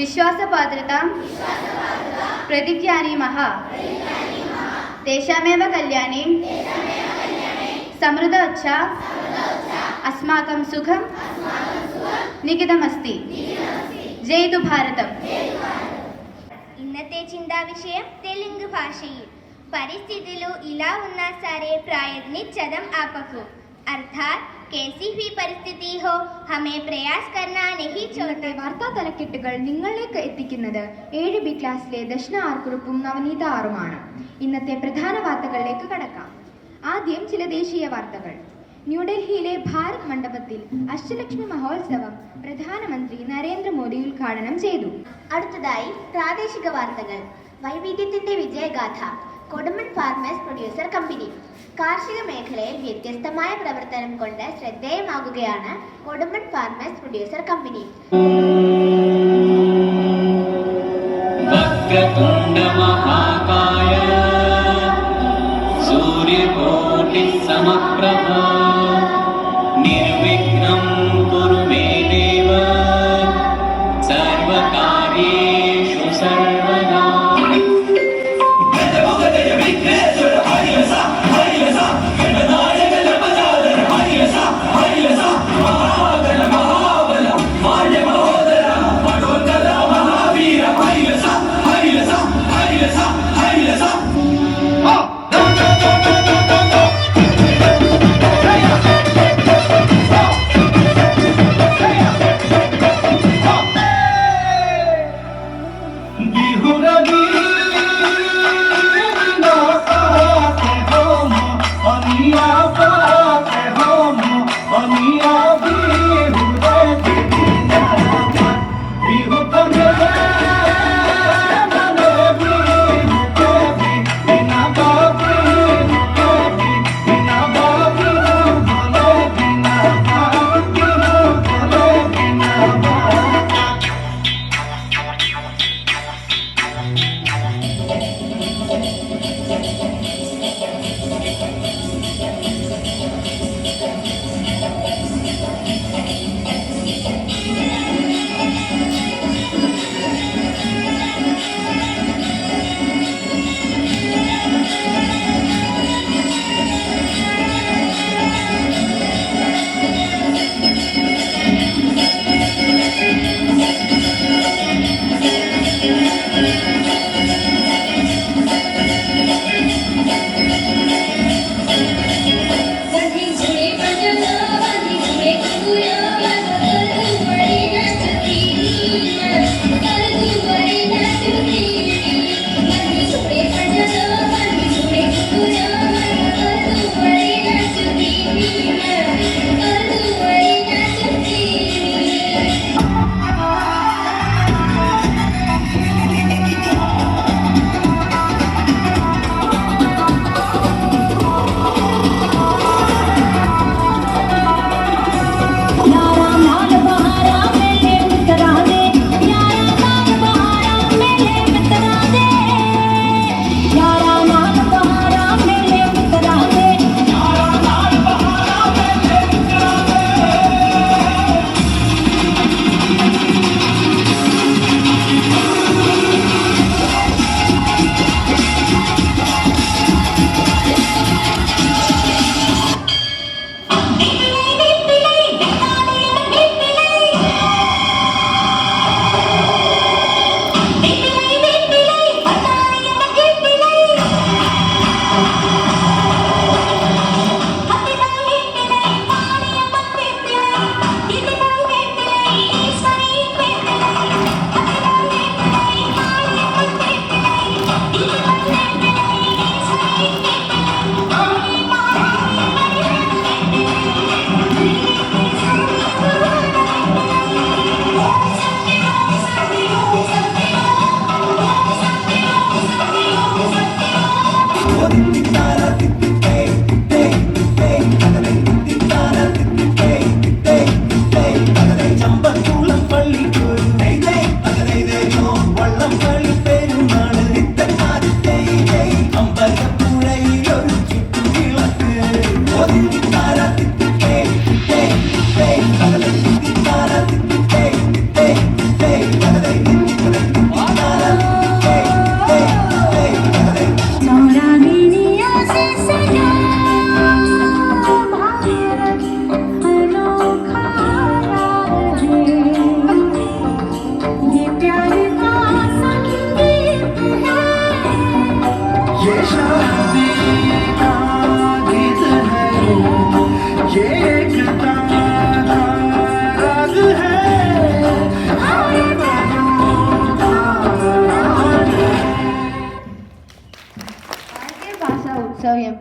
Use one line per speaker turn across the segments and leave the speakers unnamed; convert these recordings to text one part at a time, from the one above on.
विश्वासपात्रतां प्रतिज्ञानीमः। तेषामेव कल्याणे समृद्धोच्च अस्माकं सुखं निहितमस्ति। जयतु भारतम्।
ఇన్నతే చిందా విషయం తెలుగు భాషയിൽ परिस्थितिलो ఇలా ఉన్నా సరే ప్రయత్నించడం ఆపకు। अर्थात कैसी भी परिस्थिति हो हमें प्रयास करना नहीं छोड़ते।
വാർത്താ തലക്കെട്ടുകൾ നിങ്ങളിലേക്ക് എത്തിക്കുന്നത് 7B ക്ലാസ്സിലെ ദർശന ആർക്കുറുപ്പും നവനീത ആറുമാണ്. ഇന്നത്തെ പ്രധാന വാർത്തകളിലേക്ക് കടക്കാം. ആദ്യം ചില ദേശീയ വാർത്തകൾ. ന്യൂഡൽഹിയിലെ ഭാരത് മണ്ഡപത്തിൽ അഷ്ടലക്ഷ്മി മഹോത്സവം പ്രധാനമന്ത്രി നരേന്ദ്രമോദി ഉദ്ഘാടനം ചെയ്തു.
അടുത്തതായി പ്രാദേശിക വാർത്തകൾ. വൈവിധ്യത്തിന്റെ വിജയഗാഥ കൊടുമൺ ഫാർമേഴ്സ് പ്രൊഡ്യൂസർ കമ്പനി. കാർഷിക മേഖലയിൽ വ്യത്യസ്തമായ പ്രവർത്തനം കൊണ്ട് ശ്രദ്ധേയമാകുകയാണ് കൊടുമൺ ഫാർമേഴ്സ് പ്രൊഡ്യൂസർ കമ്പനി.
निर्विघ्नं कुरु मे देव सर्वकार्येषु सर्वदा।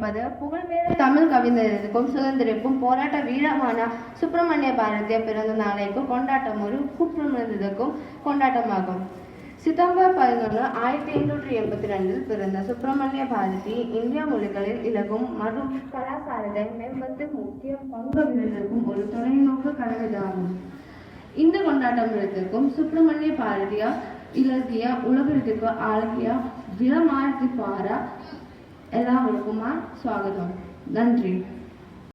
என்பது புகழ்பெற்ற தமிழ் கவிஞருக்கும் சுதந்திரக்கும் போராட்ட வீரமான சுப்பிரமணிய பாரதிய பிறந்த நாளைக்கு கொண்டாட்டம் ஒரு கூப்பிடுவதற்கும் கொண்டாட்டமாகும். சிதம்பர் 11 1582 பிறந்த சுப்பிரமணிய பாரதி இந்திய மொழிகளில் இலகும் மற்றும் கலாச்சாரத்தை மேம்படுத்த முக்கிய பங்கு வகிக்கும் ஒரு தொலைநோக்கு கலைஞராகும். இந்த கொண்டாட்டத்திற்கும் சுப்பிரமணிய பாரதியா இலக்கிய உலகத்திற்கு அழகிய விளமாற்றி பாரா எல்லாருக்குமா சுவாகதம். நன்றி.